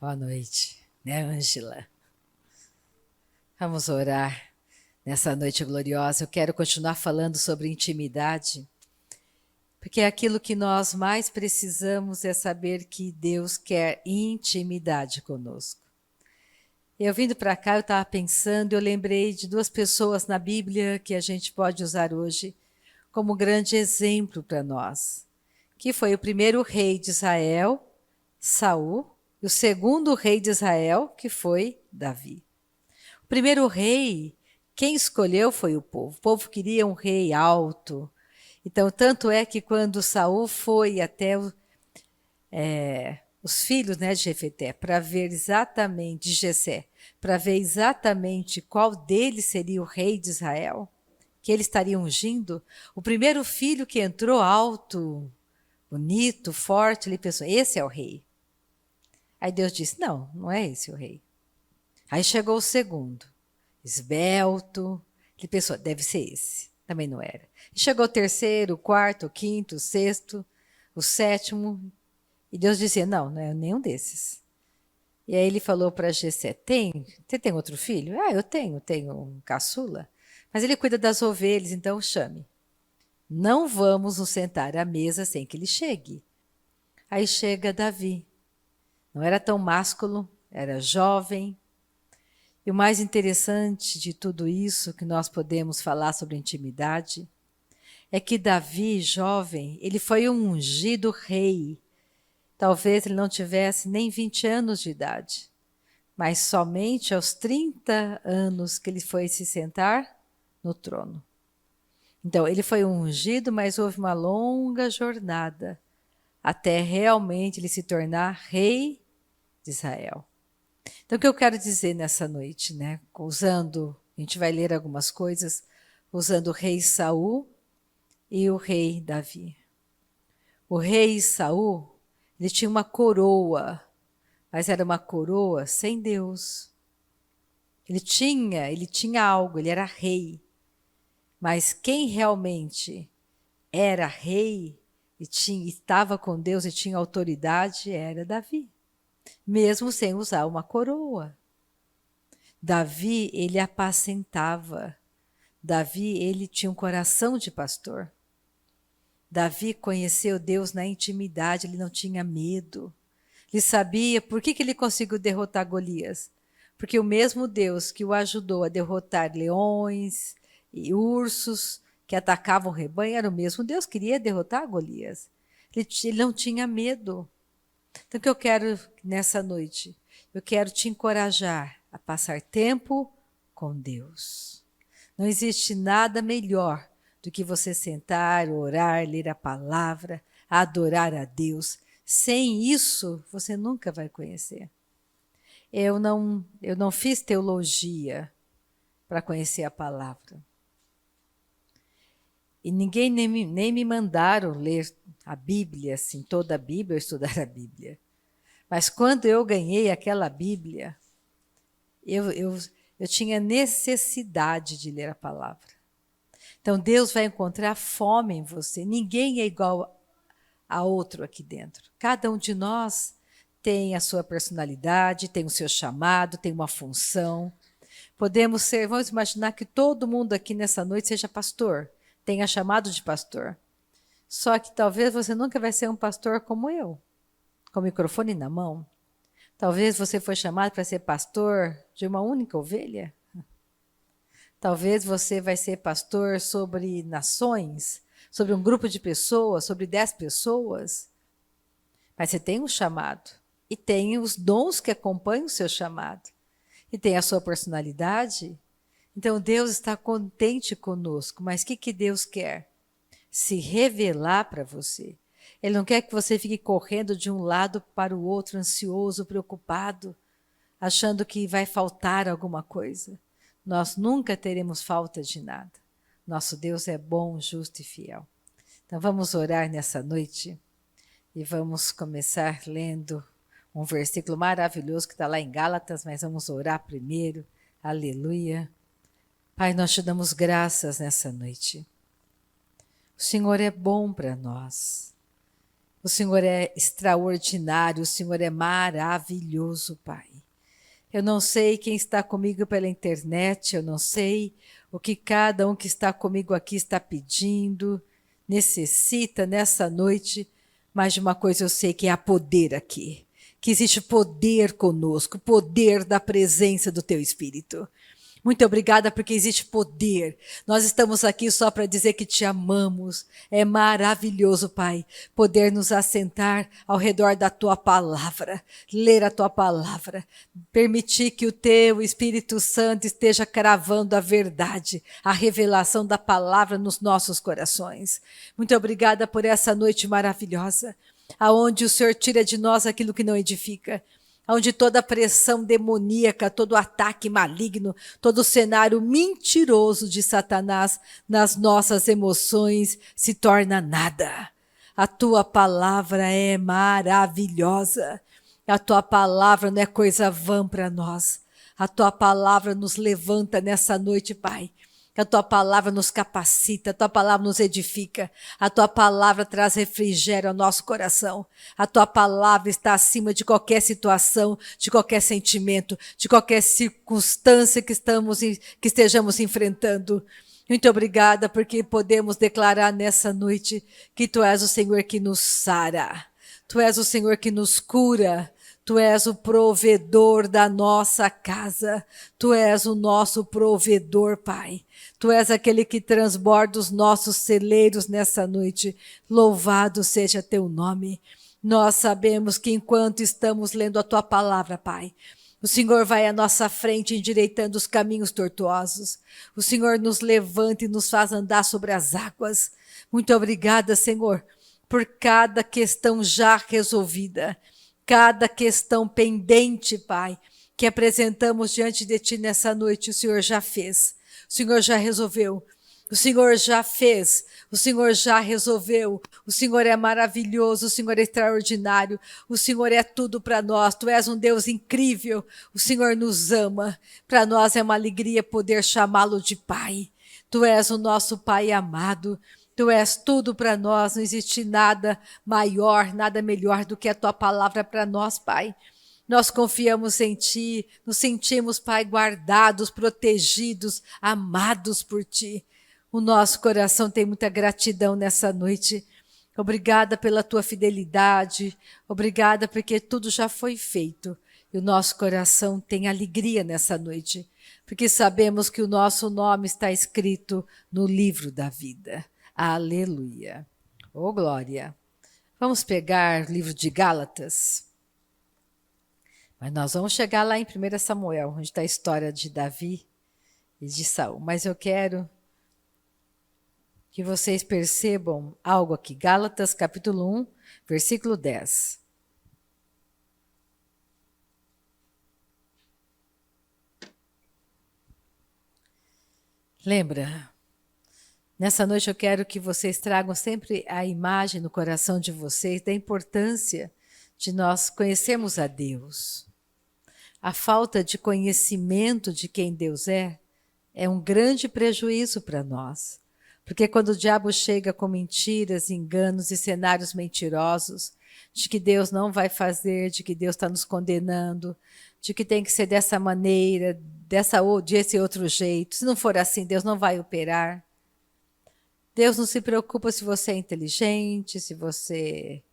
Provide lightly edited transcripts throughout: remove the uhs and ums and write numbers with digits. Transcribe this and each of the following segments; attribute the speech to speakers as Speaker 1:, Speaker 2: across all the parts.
Speaker 1: Boa noite, né, Ângela? Vamos orar nessa noite gloriosa. Eu quero continuar falando sobre intimidade, porque aquilo que nós mais precisamos é saber que Deus quer intimidade conosco. Eu vindo para cá, eu estava pensando, eu lembrei de duas pessoas na Bíblia que a gente pode usar hoje como grande exemplo para nós, que foi o primeiro rei de Israel, Saul, e o segundo rei de Israel, que foi Davi. O primeiro rei, quem escolheu foi o povo. O povo queria um rei alto. Então, tanto é que quando Saul foi até os filhos, né, de Jefeté, para ver exatamente, de Jessé, para ver exatamente qual deles seria o rei de Israel, que ele estaria ungindo, o primeiro filho que entrou alto, bonito, forte, ele pensou, esse é o rei. Aí Deus disse, não, não é esse o rei. Aí chegou o segundo, esbelto, ele pensou, deve ser esse. Também não era. E chegou o terceiro, o quarto, o quinto, o sexto, o sétimo, e Deus dizia, não, não é nenhum desses. E aí ele falou para Jessé, você tem outro filho? Ah, eu tenho um caçula. Mas ele cuida das ovelhas, então chame. Não vamos nos sentar à mesa sem que ele chegue. Aí chega Davi. Não era tão másculo, era jovem. E o mais interessante de tudo isso que nós podemos falar sobre intimidade é que Davi, jovem, ele foi um ungido rei. Talvez ele não tivesse nem 20 anos de idade, mas somente aos 30 anos que ele foi se sentar no trono. Então, ele foi um ungido, mas houve uma longa jornada até realmente ele se tornar rei de Israel. Então, o que eu quero dizer nessa noite, né? A gente vai ler algumas coisas, usando o rei Saul e o rei Davi. O rei Saul, ele tinha uma coroa, mas era uma coroa sem Deus. Ele tinha algo, ele era rei. Mas quem realmente era rei estava com Deus e tinha autoridade era Davi, mesmo sem usar uma coroa. Davi, ele apacentava. Davi, ele tinha um coração de pastor. Davi conheceu Deus na intimidade, ele não tinha medo. Ele sabia por que ele conseguiu derrotar Golias. Porque o mesmo Deus que o ajudou a derrotar leões e ursos que atacavam o rebanho era o mesmo Deus que queria derrotar Golias. Ele não tinha medo. Então, o que eu quero nessa noite? Eu quero te encorajar a passar tempo com Deus. Não existe nada melhor do que você sentar, orar, ler a palavra, adorar a Deus. Sem isso, você nunca vai conhecer. Eu não fiz teologia para conhecer a palavra. E ninguém nem me mandaram ler a Bíblia, assim, toda a Bíblia, ou estudar a Bíblia. Mas quando eu ganhei aquela Bíblia, eu tinha necessidade de ler a palavra. Então Deus vai encontrar fome em você. Ninguém é igual a outro aqui dentro. Cada um de nós tem a sua personalidade, tem o seu chamado, tem uma função. Vamos imaginar que todo mundo aqui nessa noite seja pastor, tenha chamado de pastor. Só que talvez você nunca vai ser um pastor como eu, com o microfone na mão. Talvez você foi chamado para ser pastor de uma única ovelha. Talvez você vai ser pastor sobre nações, sobre um grupo de pessoas, sobre 10 pessoas. Mas você tem um chamado. E tem os dons que acompanham o seu chamado. E tem a sua personalidade. Então Deus está contente conosco. Mas o que Deus quer? Se revelar para você. Ele não quer que você fique correndo de um lado para o outro, ansioso, preocupado, achando que vai faltar alguma coisa. Nós nunca teremos falta de nada. Nosso Deus é bom, justo e fiel. Então vamos orar nessa noite e vamos começar lendo um versículo maravilhoso que está lá em Gálatas, mas vamos orar primeiro. Aleluia. Pai, nós te damos graças nessa noite. O Senhor é bom para nós. O Senhor é extraordinário, o Senhor é maravilhoso, Pai. Eu não sei quem está comigo pela internet, eu não sei o que cada um que está comigo aqui está pedindo, necessita nessa noite, mas de uma coisa eu sei que há poder aqui, que existe poder conosco, poder da presença do Teu Espírito. Muito obrigada porque existe poder. Nós estamos aqui só para dizer que te amamos. É maravilhoso, Pai, poder nos assentar ao redor da Tua palavra, ler a Tua palavra, permitir que o Teu Espírito Santo esteja cravando a verdade, a revelação da palavra nos nossos corações. Muito obrigada por essa noite maravilhosa, aonde o Senhor tira de nós aquilo que não edifica, onde toda pressão demoníaca, todo ataque maligno, todo cenário mentiroso de Satanás nas nossas emoções se torna nada. A tua palavra é maravilhosa. A tua palavra não é coisa vã para nós. A tua palavra nos levanta nessa noite, Pai. A tua palavra nos capacita, a tua palavra nos edifica, a tua palavra traz refrigério ao nosso coração, a tua palavra está acima de qualquer situação, de qualquer sentimento, de qualquer circunstância que estejamos enfrentando. Muito obrigada porque podemos declarar nessa noite que tu és o Senhor que nos sara, tu és o Senhor que nos cura, tu és o provedor da nossa casa, tu és o nosso provedor, Pai. Tu és aquele que transborda os nossos celeiros nessa noite. Louvado seja teu nome. Nós sabemos que enquanto estamos lendo a tua palavra, Pai, o Senhor vai à nossa frente endireitando os caminhos tortuosos. O Senhor nos levanta e nos faz andar sobre as águas. Muito obrigada, Senhor, por cada questão já resolvida, cada questão pendente, Pai, que apresentamos diante de Ti nessa noite, o Senhor já fez. O Senhor já resolveu, o Senhor já fez, o Senhor já resolveu, o Senhor é maravilhoso, o Senhor é extraordinário, o Senhor é tudo para nós, Tu és um Deus incrível, o Senhor nos ama, para nós é uma alegria poder chamá-lo de Pai, Tu és o nosso Pai amado, Tu és tudo para nós, não existe nada maior, nada melhor do que a Tua palavra para nós, Pai. Nós confiamos em Ti, nos sentimos, Pai, guardados, protegidos, amados por Ti. O nosso coração tem muita gratidão nessa noite. Obrigada pela Tua fidelidade, obrigada porque tudo já foi feito. E o nosso coração tem alegria nessa noite, porque sabemos que o nosso nome está escrito no livro da vida. Aleluia. Oh, glória. Vamos pegar o livro de Gálatas. Mas nós vamos chegar lá em 1 Samuel, onde está a história de Davi e de Saul. Mas eu quero que vocês percebam algo aqui. Gálatas capítulo 1, versículo 10. Lembra? Nessa noite eu quero que vocês tragam sempre a imagem no coração de vocês da importância de nós conhecermos a Deus. A falta de conhecimento de quem Deus é um grande prejuízo para nós. Porque quando o diabo chega com mentiras, enganos e cenários mentirosos, de que Deus não vai fazer, de que Deus está nos condenando, de que tem que ser dessa maneira, desse outro jeito, se não for assim, Deus não vai operar. Deus não se preocupa se você é inteligente, se você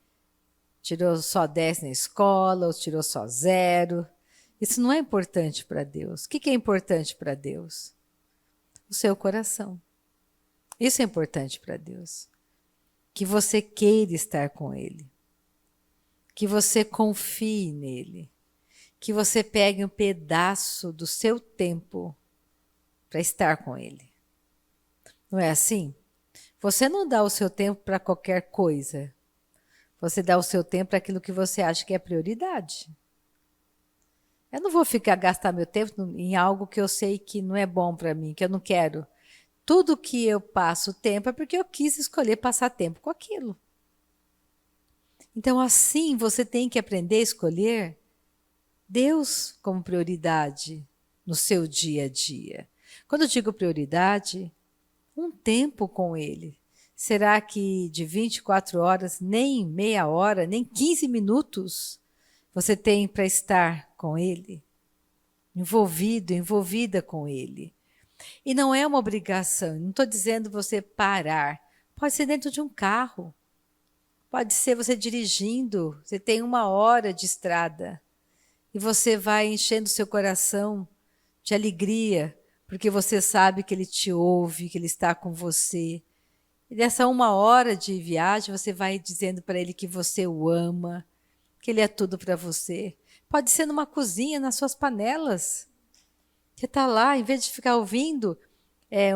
Speaker 1: tirou só 10 na escola ou tirou só 0. Isso não é importante para Deus. O que é importante para Deus? O seu coração. Isso é importante para Deus. Que você queira estar com Ele. Que você confie nele. Que você pegue um pedaço do seu tempo para estar com Ele. Não é assim? Você não dá o seu tempo para qualquer coisa. Você dá o seu tempo para aquilo que você acha que é prioridade. Eu não vou gastar meu tempo em algo que eu sei que não é bom para mim, que eu não quero. Tudo que eu passo tempo é porque eu quis escolher passar tempo com aquilo. Então, assim, você tem que aprender a escolher Deus como prioridade no seu dia a dia. Quando eu digo prioridade, um tempo com Ele. Será que de 24 horas, nem meia hora, nem 15 minutos você tem para estar com Ele? Envolvido, envolvida com Ele. E não é uma obrigação, não estou dizendo você parar. Pode ser dentro de um carro, pode ser você dirigindo, você tem 1 hora de estrada e você vai enchendo seu coração de alegria, porque você sabe que Ele te ouve, que Ele está com você. E nessa 1 hora de viagem, você vai dizendo para Ele que você o ama, que Ele é tudo para você. Pode ser numa cozinha, nas suas panelas. Você está lá, em vez de ficar ouvindo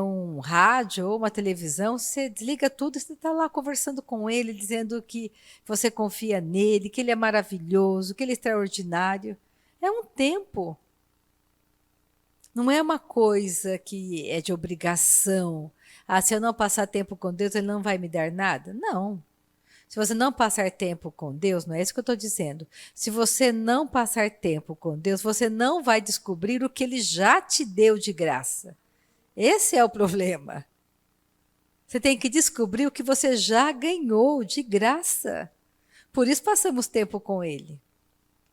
Speaker 1: um rádio ou uma televisão, você desliga tudo e você está lá conversando com Ele, dizendo que você confia nele, que Ele é maravilhoso, que Ele é extraordinário. É um tempo. Não é uma coisa que é de obrigação. Se eu não passar tempo com Deus, Ele não vai me dar nada? Não. Se você não passar tempo com Deus, não é isso que eu estou dizendo. Se você não passar tempo com Deus, você não vai descobrir o que Ele já te deu de graça. Esse é o problema. Você tem que descobrir o que você já ganhou de graça. Por isso passamos tempo com Ele.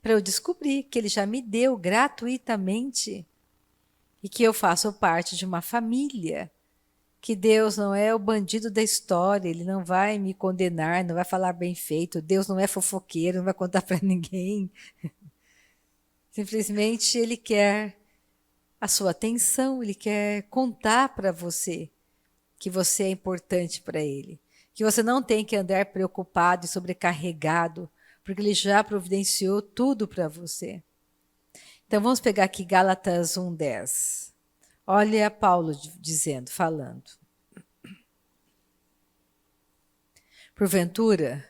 Speaker 1: Para eu descobrir que Ele já me deu gratuitamente. E que eu faço parte de uma família, que Deus não é o bandido da história, Ele não vai me condenar, não vai falar bem feito, Deus não é fofoqueiro, não vai contar para ninguém. Simplesmente Ele quer a sua atenção, Ele quer contar para você que você é importante para Ele, que você não tem que andar preocupado e sobrecarregado, porque Ele já providenciou tudo para você. Então vamos pegar aqui Gálatas 1:10. Olha Paulo dizendo, falando. Porventura,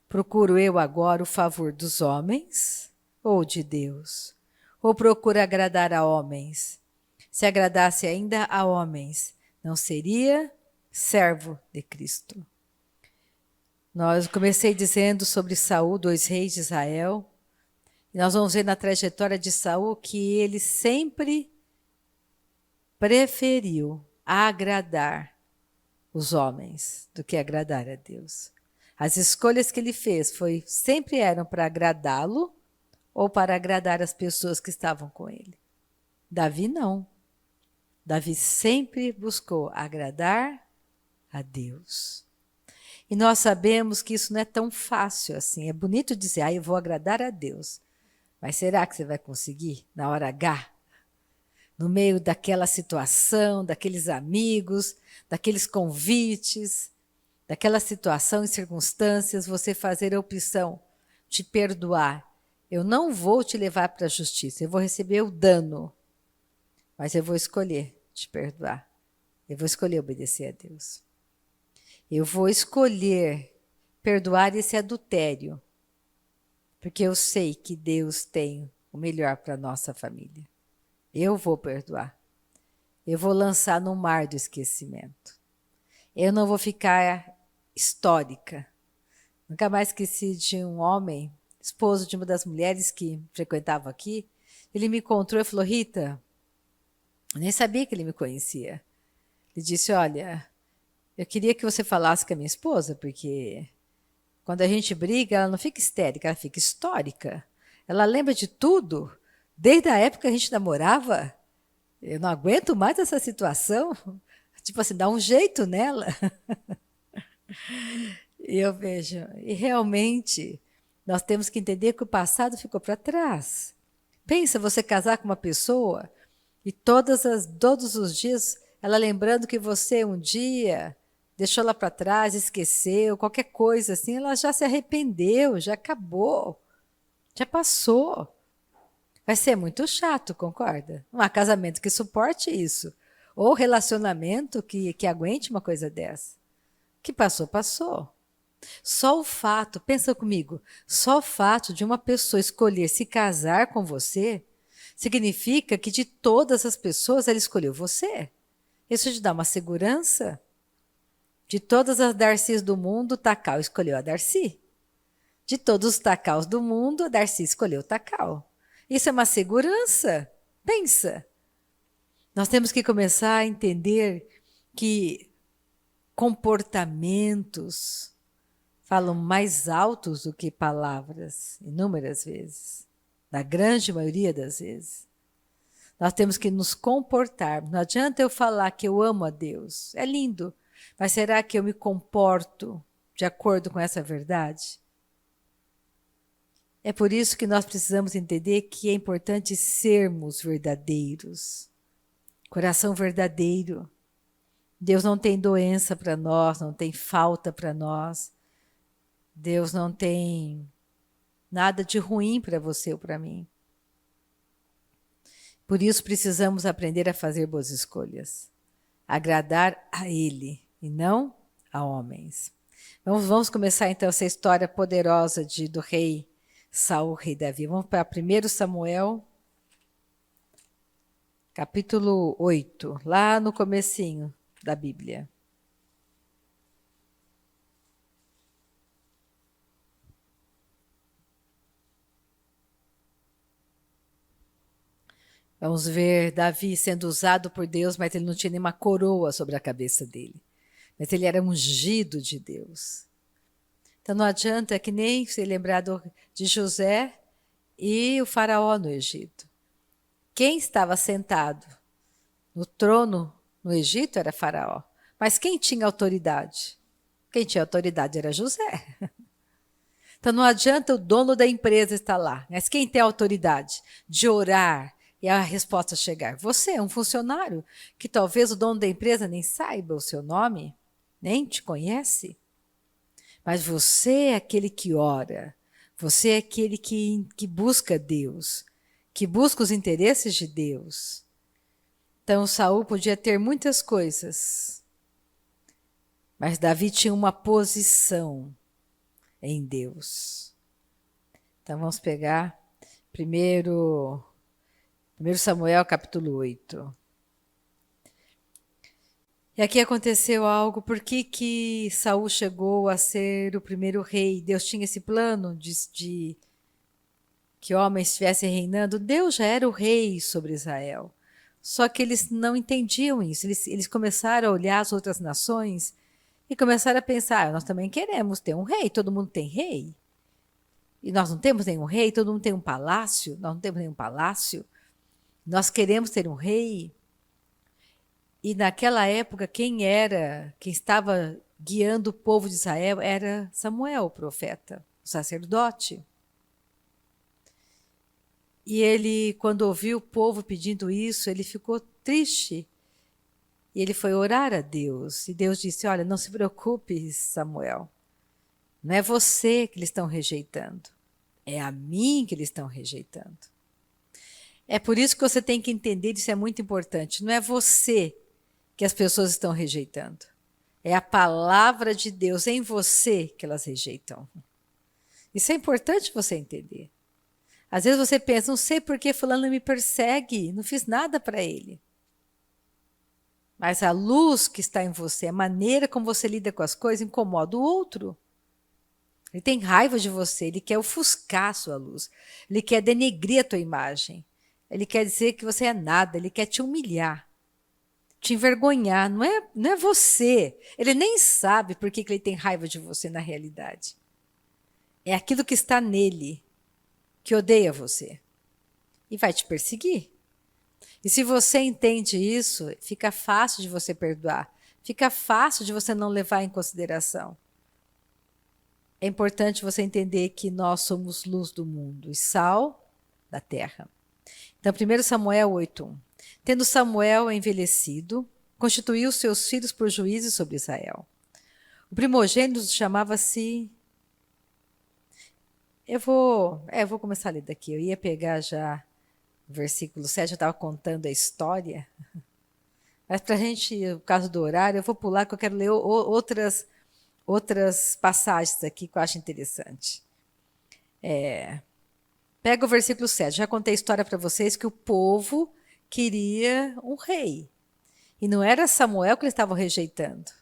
Speaker 1: procuro eu agora o favor dos homens ou de Deus? Ou procuro agradar a homens? Se agradasse ainda a homens, não seria servo de Cristo. Nós comecei dizendo sobre Saul, 2 reis de Israel. E nós vamos ver na trajetória de Saul que ele sempre preferiu agradar os homens do que agradar a Deus. As escolhas que ele fez sempre eram para agradá-lo ou para agradar as pessoas que estavam com ele. Davi não. Davi sempre buscou agradar a Deus. E nós sabemos que isso não é tão fácil assim. É bonito dizer, eu vou agradar a Deus. Mas será que você vai conseguir na hora H? No meio daquela situação, daqueles amigos, daqueles convites, daquela situação e circunstâncias, você fazer a opção de perdoar. Eu não vou te levar para a justiça, eu vou receber o dano, mas eu vou escolher te perdoar. Eu vou escolher obedecer a Deus. Eu vou escolher perdoar esse adultério, porque eu sei que Deus tem o melhor para a nossa família. Eu vou perdoar. Eu vou lançar no mar do esquecimento. Eu não vou ficar histórica. Nunca mais esqueci de um homem, esposo de uma das mulheres que frequentava aqui. Ele me encontrou e falou, Rita, eu nem sabia que ele me conhecia. Ele disse, olha, eu queria que você falasse com a minha esposa, porque quando a gente briga, ela não fica histérica, ela fica histórica. Ela lembra de tudo. Desde a época que a gente namorava, eu não aguento mais essa situação. Tipo assim, dá um jeito nela. E eu vejo, e realmente, nós temos que entender que o passado ficou para trás. Pensa você casar com uma pessoa e todos os dias ela lembrando que você um dia deixou ela para trás, esqueceu, qualquer coisa assim, ela já se arrependeu, já acabou, já passou. Vai ser muito chato, concorda? Não há casamento que suporte isso. Ou relacionamento que aguente uma coisa dessa. Que passou, passou. Só o fato, pensa comigo, só o fato de uma pessoa escolher se casar com você, significa que de todas as pessoas ela escolheu você. Isso te dá uma segurança. De todas as Darcys do mundo, Tacal escolheu a Darcy. De todos os Tacaus do mundo, a Darcy escolheu o Tacal. Isso é uma segurança. Pensa. Nós temos que começar a entender que comportamentos falam mais altos do que palavras, inúmeras vezes, na grande maioria das vezes. Nós temos que nos comportar. Não adianta eu falar que eu amo a Deus. É lindo, mas será que eu me comporto de acordo com essa verdade? É por isso que nós precisamos entender que é importante sermos verdadeiros. Coração verdadeiro. Deus não tem doença para nós, não tem falta para nós. Deus não tem nada de ruim para você ou para mim. Por isso precisamos aprender a fazer boas escolhas. Agradar a Ele e não a homens. Vamos começar então essa história poderosa do rei Saul, rei Davi. Vamos para 1 Samuel, capítulo 8, lá no comecinho da Bíblia. Vamos ver Davi sendo usado por Deus, mas ele não tinha nenhuma coroa sobre a cabeça dele. Mas ele era ungido de Deus. Então não adianta, que nem se lembrar de José e o faraó no Egito. Quem estava sentado no trono no Egito era faraó. Mas quem tinha autoridade? Quem tinha autoridade era José. Então não adianta o dono da empresa estar lá, mas quem tem autoridade de orar e a resposta chegar? Você é um funcionário que talvez o dono da empresa nem saiba o seu nome, nem te conhece. Mas você é aquele que ora, você é aquele que busca Deus, que busca os interesses de Deus. Então Saul podia ter muitas coisas, mas Davi tinha uma posição em Deus. Então vamos pegar primeiro Samuel capítulo 8. E aqui aconteceu algo. Por que Saul chegou a ser o primeiro rei? Deus tinha esse plano de que homens estivessem reinando. Deus já era o rei sobre Israel. Só que eles não entendiam isso. Eles começaram a olhar as outras nações e começaram a pensar, nós também queremos ter um rei, todo mundo tem rei. E nós não temos nenhum rei, todo mundo tem um palácio, nós não temos nenhum palácio. Nós queremos ter um rei. E naquela época, quem estava guiando o povo de Israel era Samuel, o profeta, o sacerdote. E ele, quando ouviu o povo pedindo isso, ele ficou triste. E ele foi orar a Deus. E Deus disse, olha, não se preocupe, Samuel. Não é você que eles estão rejeitando. É a mim que eles estão rejeitando. É por isso que você tem que entender, isso é muito importante. Não é você que as pessoas estão rejeitando. É a palavra de Deus em você que elas rejeitam. Isso é importante você entender. Às vezes você pensa, não sei por que fulano me persegue, não fiz nada para ele. Mas a luz que está em você, a maneira como você lida com as coisas, incomoda o outro. Ele tem raiva de você, ele quer ofuscar a sua luz, ele quer denegrir a tua imagem, ele quer dizer que você é nada, ele quer te humilhar, te envergonhar, não é você. Ele nem sabe por que ele tem raiva de você na realidade. É aquilo que está nele, que odeia você e vai te perseguir. E se você entende isso, fica fácil de você perdoar, fica fácil de você não levar em consideração. É importante você entender que nós somos luz do mundo e sal da terra. Então, 1 Samuel 8:1. Tendo Samuel envelhecido, constituiu seus filhos por juízes sobre Israel. O primogênito chamava-se... Eu vou começar a ler daqui. Eu ia pegar já o versículo 7, eu estava contando a história. Mas para a gente, no caso do horário, eu vou pular, que eu quero ler outras passagens aqui que eu acho interessante. Pega o versículo 7. Já contei a história para vocês que o povo queria um rei. E não era Samuel que eles estavam rejeitando.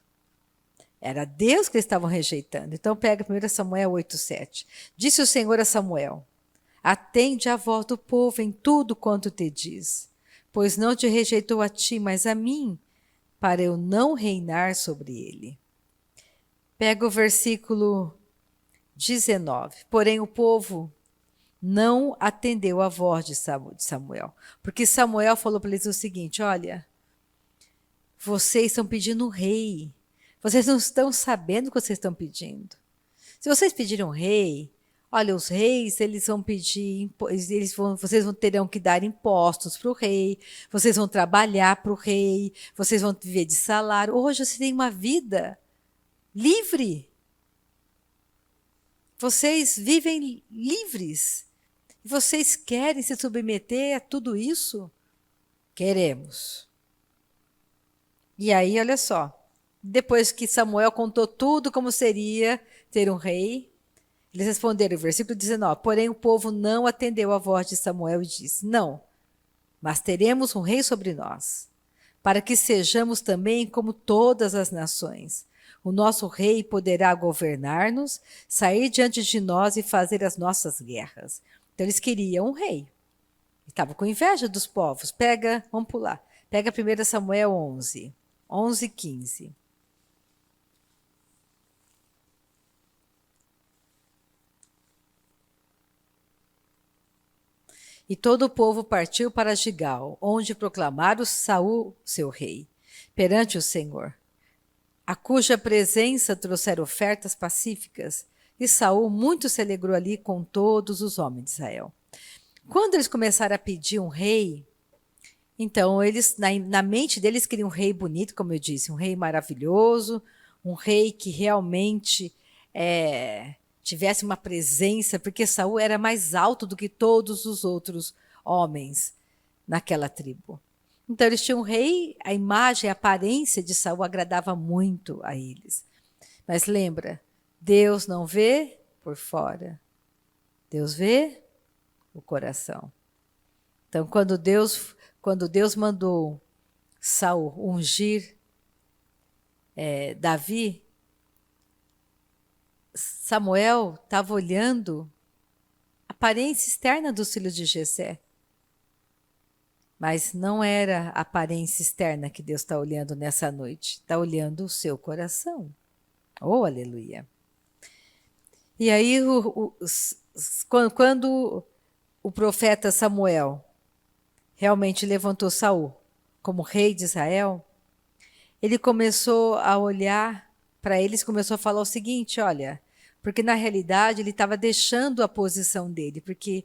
Speaker 1: Era Deus que eles estavam rejeitando. Então pega 1 Samuel 8:7. Disse o Senhor a Samuel, atende à voz do povo em tudo quanto te diz, pois não te rejeitou a ti, mas a mim, para eu não reinar sobre ele. Pega o versículo 19. Porém, o povo não atendeu à voz de Samuel. Porque Samuel falou para eles o seguinte: olha, vocês estão pedindo um rei. Vocês não estão sabendo o que vocês estão pedindo. Se vocês pedirem um rei, olha, os reis, eles vão pedir, vocês terão que dar impostos para o rei, vocês vão trabalhar para o rei, vocês vão viver de salário. Hoje você tem uma vida livre. Vocês vivem livres. E vocês querem se submeter a tudo isso? Queremos. E aí, olha só, depois que Samuel contou tudo como seria ter um rei, eles responderam, versículo 19, porém o povo não atendeu à voz de Samuel e disse, não, mas teremos um rei sobre nós, para que sejamos também como todas as nações. O nosso rei poderá governar-nos, sair diante de nós e fazer as nossas guerras. Então eles queriam um rei. Estavam com inveja dos povos. Vamos pular. Pega 1 Samuel 11, 15. E todo o povo partiu para Gigal, onde proclamaram Saul seu rei, perante o Senhor, a cuja presença trouxeram ofertas pacíficas, e Saul muito se alegrou ali com todos os homens de Israel. Quando eles começaram a pedir um rei, então eles, na mente deles, queriam um rei bonito, como eu disse, um rei maravilhoso, um rei que realmente tivesse uma presença, porque Saul era mais alto do que todos os outros homens naquela tribo. Então eles tinham um rei, a imagem, a aparência de Saul agradava muito a eles. Mas lembra, Deus não vê por fora, Deus vê o coração. Então quando Deus mandou Saul ungir Davi, Samuel estava olhando a aparência externa dos filhos de Jessé. Mas não era a aparência externa que Deus está olhando nessa noite. Está olhando o seu coração. Oh, aleluia! E aí, quando o profeta Samuel realmente levantou Saul como rei de Israel, ele começou a olhar para eles, começou a falar o seguinte, olha, porque na realidade ele estava deixando a posição dele, porque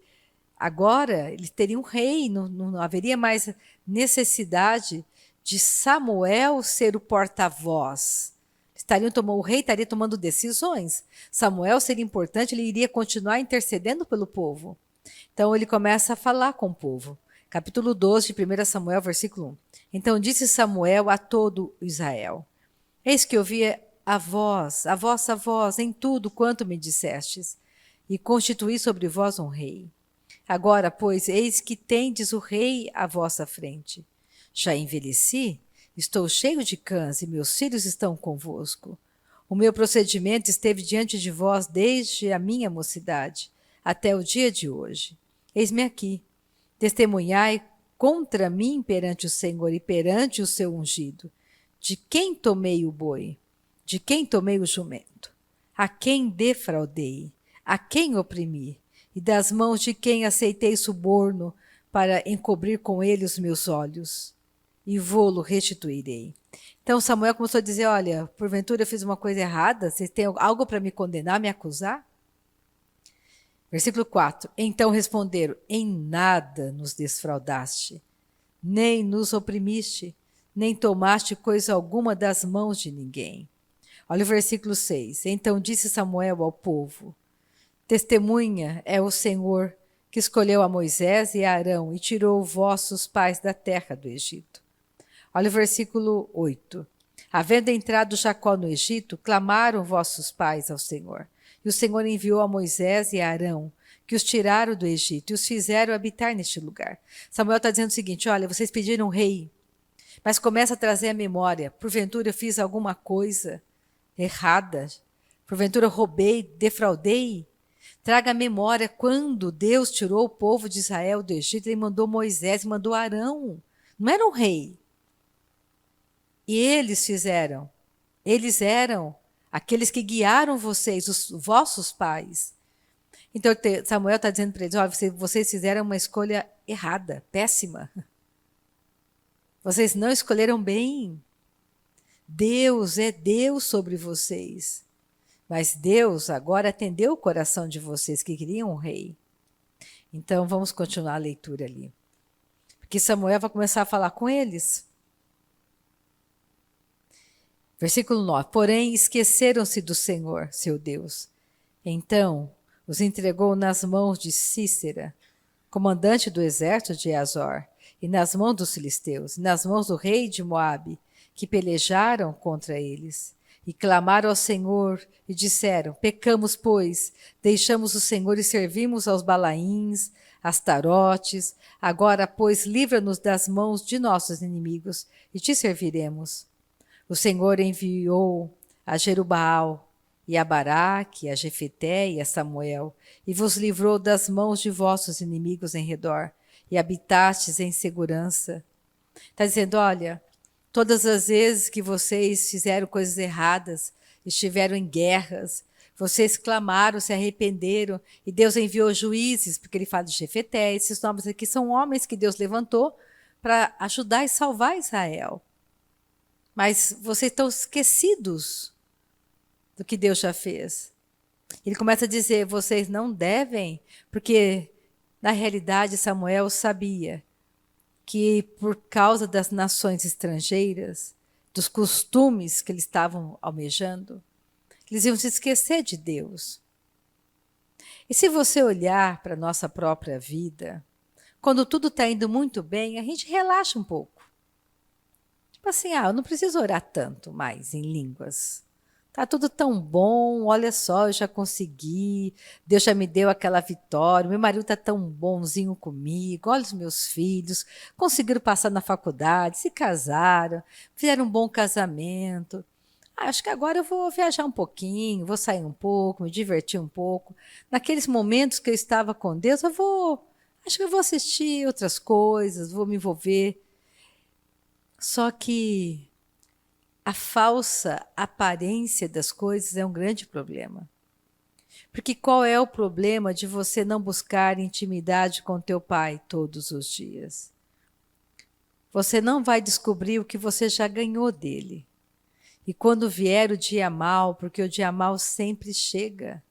Speaker 1: agora ele teria um rei, não haveria mais necessidade de Samuel ser o porta-voz. O rei estaria tomando decisões. Samuel seria importante, ele iria continuar intercedendo pelo povo. Então ele começa a falar com o povo. Capítulo 12 de 1 Samuel, versículo 1. Então disse Samuel a todo Israel, eis que ouvi a vossa voz, em tudo quanto me dissestes, e constituí sobre vós um rei. Agora, pois, eis que tendes o rei à vossa frente. Já envelheci, estou cheio de cãs e meus filhos estão convosco. O meu procedimento esteve diante de vós desde a minha mocidade, até o dia de hoje. Eis-me aqui. Testemunhai contra mim perante o Senhor e perante o seu ungido. De quem tomei o boi? De quem tomei o jumento? A quem defraudei? A quem oprimi? E das mãos de quem aceitei suborno para encobrir com ele os meus olhos? E vô-lo restituirei. Então Samuel começou a dizer, olha, porventura eu fiz uma coisa errada? Vocês têm algo para me condenar, me acusar? Versículo 4. Então responderam, em nada nos defraudaste, nem nos oprimiste, nem tomaste coisa alguma das mãos de ninguém. Olha o versículo 6. Então disse Samuel ao povo, testemunha é o Senhor que escolheu a Moisés e a Arão e tirou vossos pais da terra do Egito. Olha o versículo 8. Havendo entrado Jacó no Egito, clamaram vossos pais ao Senhor. E o Senhor enviou a Moisés e a Arão, que os tiraram do Egito e os fizeram habitar neste lugar. Samuel está dizendo o seguinte, olha, vocês pediram um rei, mas começa a trazer a memória. Porventura eu fiz alguma coisa errada? Porventura roubei, defraudei? Traga a memória quando Deus tirou o povo de Israel do Egito, ele mandou Moisés, mandou Arão. Não era um rei. E eles eram aqueles que guiaram vocês, os vossos pais. Então Samuel está dizendo para eles, olha, vocês fizeram uma escolha errada, péssima. Vocês não escolheram bem. Deus é Deus sobre vocês. Mas Deus agora atendeu o coração de vocês que queriam um rei. Então vamos continuar a leitura ali. Porque Samuel vai começar a falar com eles. Versículo 9. Porém, esqueceram-se do Senhor, seu Deus. Então os entregou nas mãos de Cícera, comandante do exército de Azor, e nas mãos dos filisteus, e nas mãos do rei de Moabe, que pelejaram contra eles. E clamaram ao Senhor e disseram, pecamos, pois, deixamos o Senhor e servimos aos Balaíns, Astarotes. Agora, pois, livra-nos das mãos de nossos inimigos e te serviremos. O Senhor enviou a Jerubaal e a Baraque, a Jefité e a Samuel, e vos livrou das mãos de vossos inimigos em redor, e habitastes em segurança. Está dizendo, olha, todas as vezes que vocês fizeram coisas erradas, estiveram em guerras, vocês clamaram, se arrependeram, e Deus enviou juízes, porque ele fala de Jefité, esses nomes aqui são homens que Deus levantou para ajudar e salvar Israel. Mas vocês estão esquecidos do que Deus já fez. Ele começa a dizer, vocês não devem, porque na realidade Samuel sabia que por causa das nações estrangeiras, dos costumes que eles estavam almejando, eles iam se esquecer de Deus. E se você olhar para a nossa própria vida, quando tudo está indo muito bem, a gente relaxa um pouco. Tipo assim, eu não preciso orar tanto mais em línguas. Tá tudo tão bom, olha só, eu já consegui, Deus já me deu aquela vitória, meu marido tá tão bonzinho comigo, olha os meus filhos, conseguiram passar na faculdade, se casaram, fizeram um bom casamento. Acho que agora eu vou viajar um pouquinho, vou sair um pouco, me divertir um pouco. Naqueles momentos que eu estava com Deus, acho que eu vou assistir outras coisas, vou me envolver. Só que a falsa aparência das coisas é um grande problema. Porque qual é o problema de você não buscar intimidade com teu pai todos os dias? Você não vai descobrir o que você já ganhou dele. E quando vier o dia mau, porque o dia mau sempre chega,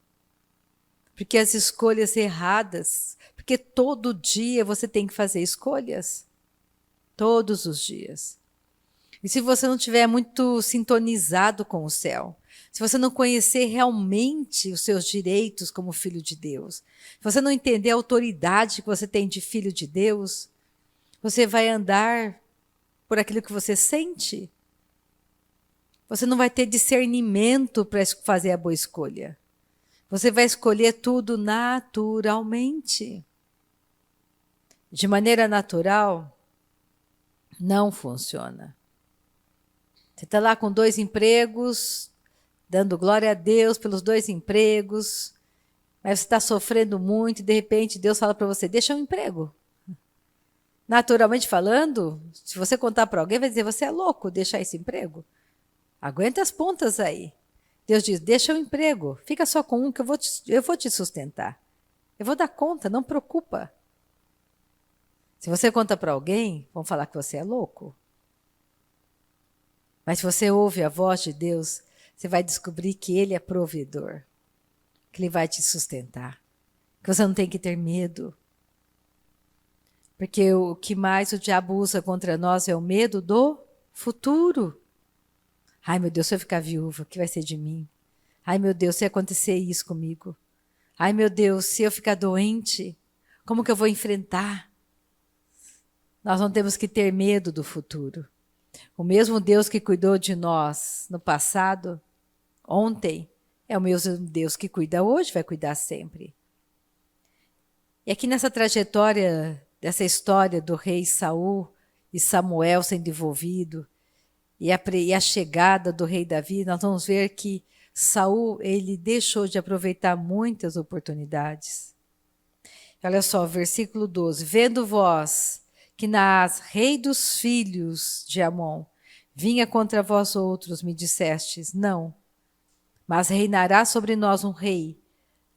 Speaker 1: porque as escolhas erradas, porque todo dia você tem que fazer escolhas, todos os dias. E se você não estiver muito sintonizado com o céu, se você não conhecer realmente os seus direitos como filho de Deus, se você não entender a autoridade que você tem de filho de Deus, você vai andar por aquilo que você sente. Você não vai ter discernimento para fazer a boa escolha. Você vai escolher tudo naturalmente. De maneira natural, não funciona. Você está lá com 2 empregos, dando glória a Deus pelos 2 empregos, mas você está sofrendo muito e de repente Deus fala para você, deixa um emprego. Naturalmente falando, se você contar para alguém, vai dizer, você é louco deixar esse emprego? Aguenta as pontas aí. Deus diz, deixa o emprego, fica só com um que eu vou te sustentar. Eu vou dar conta, não preocupa. Se você conta para alguém, vão falar que você é louco. Mas se você ouve a voz de Deus, você vai descobrir que Ele é provedor, que Ele vai te sustentar, que você não tem que ter medo. Porque o que mais o diabo usa contra nós é o medo do futuro. Ai, meu Deus, se eu ficar viúva, o que vai ser de mim? Ai, meu Deus, se acontecer isso comigo? Ai, meu Deus, se eu ficar doente, como que eu vou enfrentar? Nós não temos que ter medo do futuro. O mesmo Deus que cuidou de nós no passado, ontem, é o mesmo Deus que cuida hoje, vai cuidar sempre. E aqui nessa trajetória, dessa história do rei Saul e Samuel sendo envolvido, e a chegada do rei Davi, nós vamos ver que Saul, ele deixou de aproveitar muitas oportunidades. Olha só, versículo 12. Vendo vós que Naás, rei dos filhos de Amon, vinha contra vós outros, me dissestes, não, mas reinará sobre nós um rei,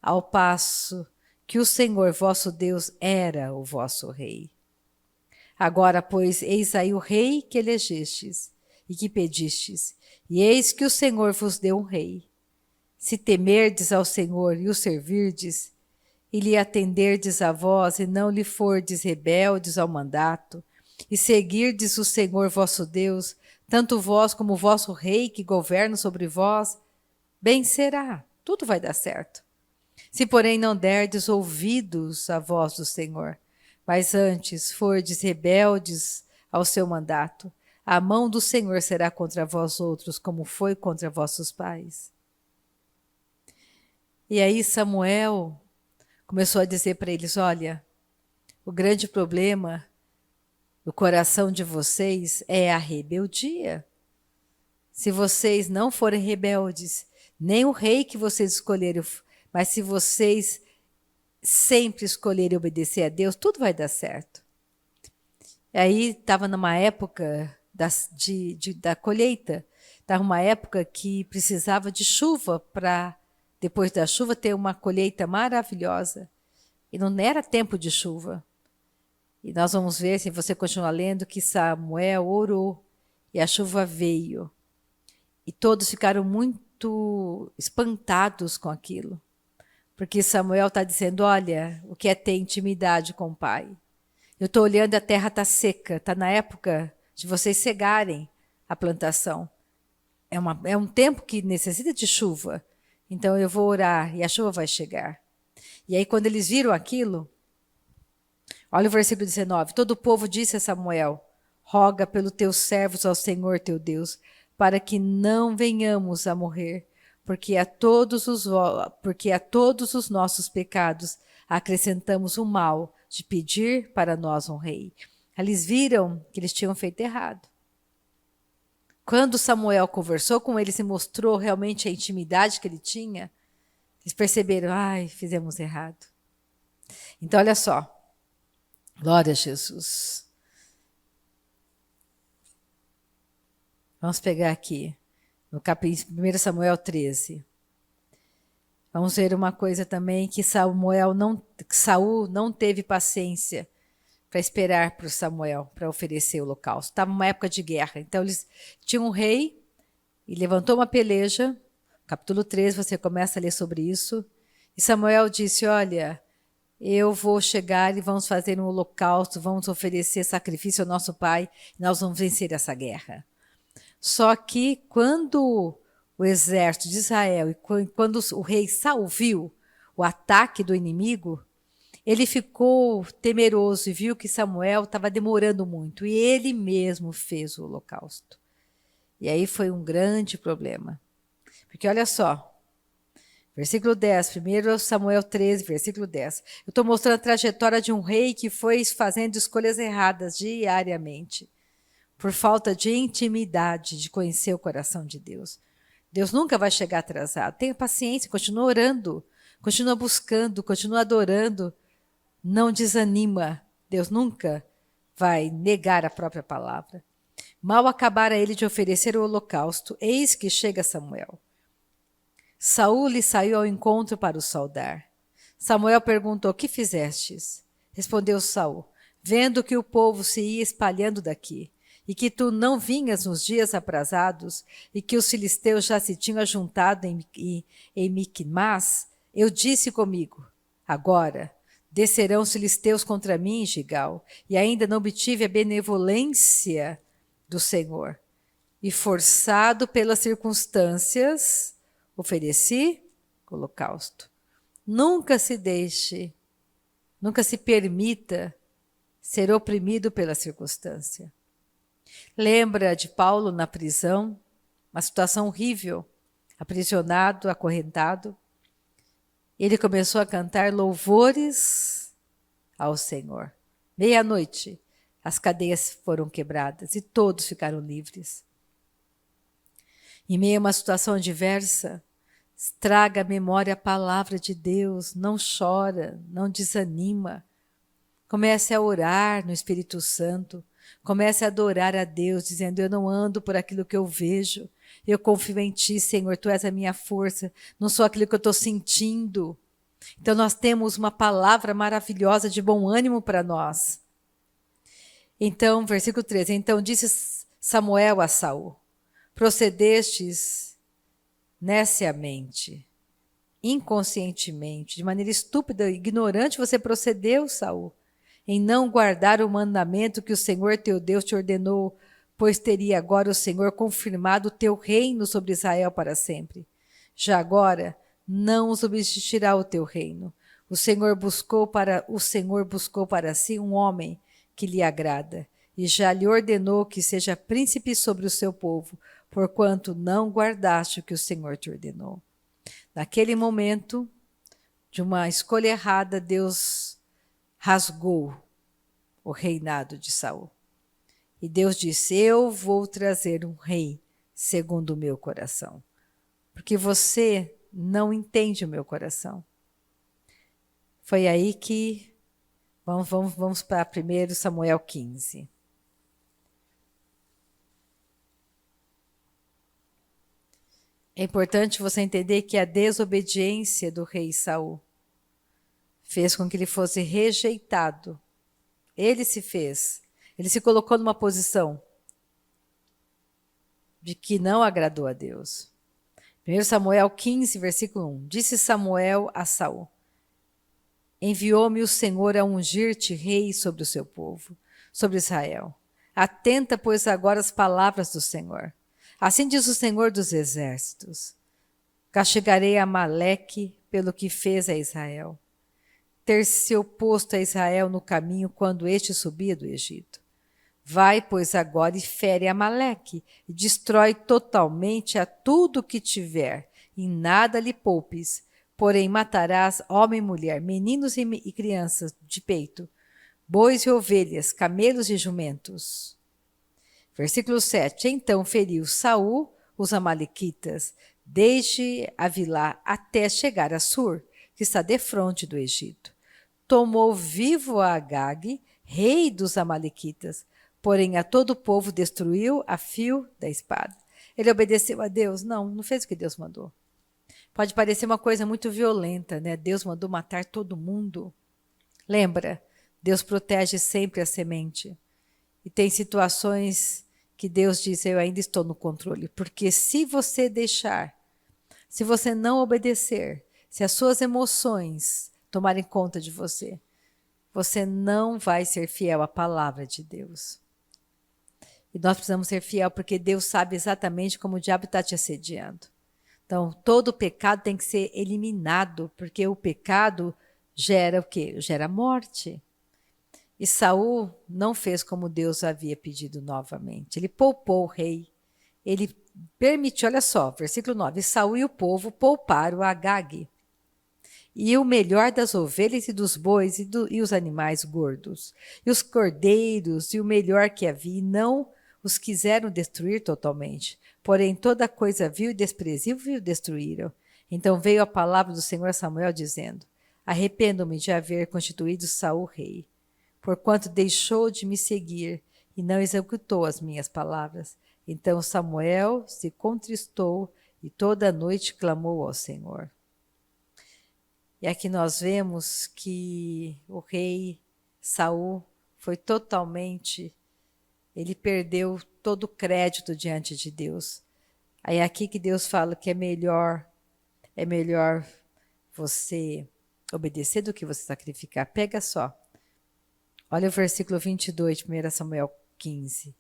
Speaker 1: ao passo que o Senhor vosso Deus era o vosso rei. Agora, pois, eis aí o rei que elegestes e que pedistes, e eis que o Senhor vos deu um rei. Se temerdes ao Senhor e o servirdes, e lhe atenderdes a vós, e não lhe fordes rebeldes ao mandato, e seguirdes o Senhor vosso Deus, tanto vós como o vosso rei que governa sobre vós, bem será, tudo vai dar certo. Se, porém, não derdes ouvidos à voz do Senhor, mas antes fordes rebeldes ao seu mandato, a mão do Senhor será contra vós outros, como foi contra vossos pais. E aí Samuel começou a dizer para eles, olha, o grande problema do coração de vocês é a rebeldia. Se vocês não forem rebeldes, nem o rei que vocês escolheram, mas se vocês sempre escolherem obedecer a Deus, tudo vai dar certo. E aí estava numa época da colheita, estava uma época que precisava de chuva para, depois da chuva, ter uma colheita maravilhosa. E não era tempo de chuva. E nós vamos ver, se você continuar lendo, que Samuel orou e a chuva veio. E todos ficaram muito espantados com aquilo. Porque Samuel está dizendo, olha, o que é ter intimidade com o Pai. Eu estou olhando, a terra está seca, está na época de vocês cegarem a plantação. É um tempo que necessita de chuva. Então eu vou orar e a chuva vai chegar. E aí quando eles viram aquilo, olha o versículo 19. Todo o povo disse a Samuel, roga pelos teus servos ao Senhor teu Deus, para que não venhamos a morrer, porque a todos os nossos pecados acrescentamos o mal de pedir para nós um rei. Eles viram que eles tinham feito errado. Quando Samuel conversou com eles e mostrou realmente a intimidade que ele tinha, eles perceberam, ai, fizemos errado. Então, olha só. Glória a Jesus. Vamos pegar aqui, no capítulo 1 Samuel 13. Vamos ver uma coisa também, que Saul não teve paciência para esperar por Samuel, para oferecer o holocausto. Estava numa época de guerra, então eles tinham um rei e levantou uma peleja. Capítulo 13, você começa a ler sobre isso. E Samuel disse, olha, eu vou chegar e vamos fazer um holocausto, vamos oferecer sacrifício ao nosso pai, e nós vamos vencer essa guerra. Só que quando o exército de Israel, e quando o rei Saul viu o ataque do inimigo, ele ficou temeroso e viu que Samuel estava demorando muito, e ele mesmo fez o holocausto. E aí foi um grande problema. Porque olha só, versículo 10, 1 Samuel 13, versículo 10. Eu estou mostrando a trajetória de um rei que foi fazendo escolhas erradas diariamente, por falta de intimidade, de conhecer o coração de Deus. Deus nunca vai chegar atrasado. Tenha paciência, continua orando, continua buscando, continua adorando. Não desanima. Deus nunca vai negar a própria palavra. Mal acabara ele de oferecer o holocausto, eis que chega Samuel. Saul lhe saiu ao encontro para o saudar. Samuel perguntou, que fizestes? Respondeu Saul, vendo que o povo se ia espalhando daqui, e que tu não vinhas nos dias aprazados, e que os filisteus já se tinham ajuntado em Miquimás, eu disse comigo, agora descerão os filisteus contra mim, Gigal, e ainda não obtive a benevolência do Senhor. E forçado pelas circunstâncias, ofereci holocausto. Nunca se deixe, nunca se permita ser oprimido pela circunstância. Lembra de Paulo na prisão, uma situação horrível, aprisionado, acorrentado. Ele começou a cantar louvores ao Senhor. Meia-noite, as cadeias foram quebradas e todos ficaram livres. Em meio a uma situação adversa, traga à memória a palavra de Deus, não chora, não desanima. Comece a orar no Espírito Santo. Comece a adorar a Deus, dizendo: eu não ando por aquilo que eu vejo. Eu confio em Ti, Senhor, Tu és a minha força. Não sou aquilo que eu estou sentindo. Então nós temos uma palavra maravilhosa de bom ânimo para nós. Então, versículo 13. Então disse Samuel a Saul: procedestes neciamente, inconscientemente, de maneira estúpida, ignorante, você procedeu, Saul, em não guardar o mandamento que o Senhor teu Deus te ordenou, pois teria agora o Senhor confirmado o teu reino sobre Israel para sempre. Já agora não subsistirá o teu reino. O Senhor buscou para si um homem que lhe agrada, e já lhe ordenou que seja príncipe sobre o seu povo, porquanto não guardaste o que o Senhor te ordenou. Naquele momento, de uma escolha errada, Deus rasgou o reinado de Saul. E Deus disse: eu vou trazer um rei segundo o meu coração, porque você não entende o meu coração. Foi aí que vamos para 1 Samuel 15. É importante você entender que a desobediência do rei Saul fez com que ele fosse rejeitado. Ele se colocou numa posição de que não agradou a Deus. 1 Samuel 15, versículo 1. Disse Samuel a Saul: enviou-me o Senhor a ungir-te rei sobre o seu povo, sobre Israel. Atenta, pois, agora às palavras do Senhor. Assim diz o Senhor dos exércitos: castigarei Amaleque pelo que fez a Israel, ter se oposto a Israel no caminho quando este subia do Egito. Vai, pois, agora e fere Amaleque, e destrói totalmente a tudo que tiver, e nada lhe poupes. Porém matarás homem e mulher, meninos e crianças de peito, bois e ovelhas, camelos e jumentos. Versículo 7. Então feriu Saul os amalequitas, desde Avilá até chegar a Sur, que está defronte do Egito. Tomou vivo a Agag, rei dos amalequitas, porém a todo o povo destruiu a fio da espada. Ele obedeceu a Deus? Não fez o que Deus mandou. Pode parecer uma coisa muito violenta, né? Deus mandou matar todo mundo. Lembra, Deus protege sempre a semente. E tem situações que Deus diz: eu ainda estou no controle. Porque se você deixar, se você não obedecer, se as suas emoções tomarem conta de você, você não vai ser fiel à palavra de Deus. E nós precisamos ser fiel porque Deus sabe exatamente como o diabo está te assediando. Então, todo pecado tem que ser eliminado, porque o pecado gera o quê? Gera morte. E Saul não fez como Deus havia pedido novamente. Ele poupou o rei. Ele permitiu, olha só, versículo 9. Saul e o povo pouparam a Agag, e o melhor das ovelhas e dos bois e os animais gordos, e os cordeiros e o melhor que havia, e não os quiseram destruir totalmente. Porém, toda coisa vil e desprezível destruíram. Então veio a palavra do Senhor a Samuel, dizendo: arrependo-me de haver constituído Saul rei, porquanto deixou de me seguir e não executou as minhas palavras. Então Samuel se contristou e toda a noite clamou ao Senhor. E aqui nós vemos que o rei Saul foi totalmente, ele perdeu todo o crédito diante de Deus. Aí é aqui que Deus fala que é melhor você obedecer do que você sacrificar. Pega só. Olha o versículo 22 de 1 Samuel 15.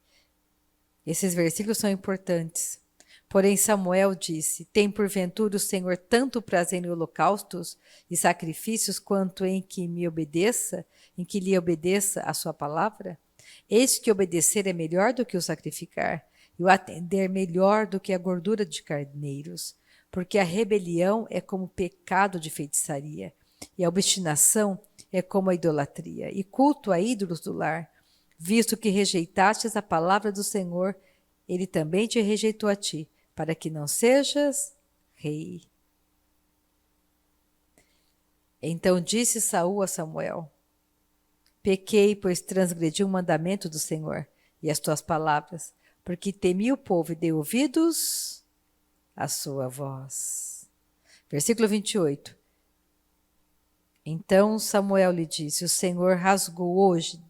Speaker 1: Esses versículos são importantes. Porém Samuel disse: tem porventura o Senhor tanto prazer em holocaustos e sacrifícios quanto em que lhe obedeça a sua palavra? Eis que obedecer é melhor do que o sacrificar, e o atender melhor do que a gordura de carneiros, porque a rebelião é como pecado de feitiçaria, e a obstinação é como a idolatria, e culto a ídolos do lar. Visto que rejeitastes a palavra do Senhor, ele também te rejeitou a ti, para que não sejas rei. Então disse Saul a Samuel: pequei, pois transgredi o mandamento do Senhor. e as tuas palavras, porque temi o povo e dei ouvidos à sua voz. Versículo 28. Então Samuel lhe disse: o Senhor rasgou hoje